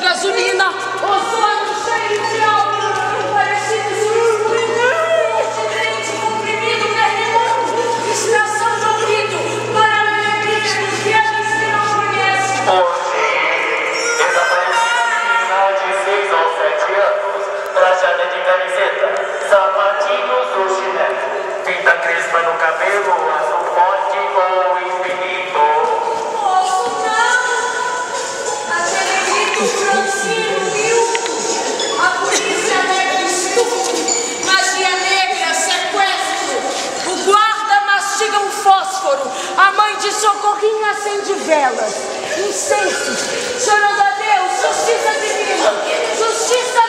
gasolina, ozônio cheio de álcool, parecido de comprimido terminando, extração de ouvido, para a alegria dos viajantes que não conhecem. Hoje, desaparecida menina de 6 ou 7 anos, trajada de camiseta, sapatinhos ou chinelo, tinta crespa no cabelo, azul forte ou infinito. Moço, não! Aquele grito franzino, viu? A polícia nega estupro, magia negra, sequestro. O guarda mastiga um fósforo. A mãe de Socorrinho acende velas. Incensos, chorando a Deus, justiça divina, justiça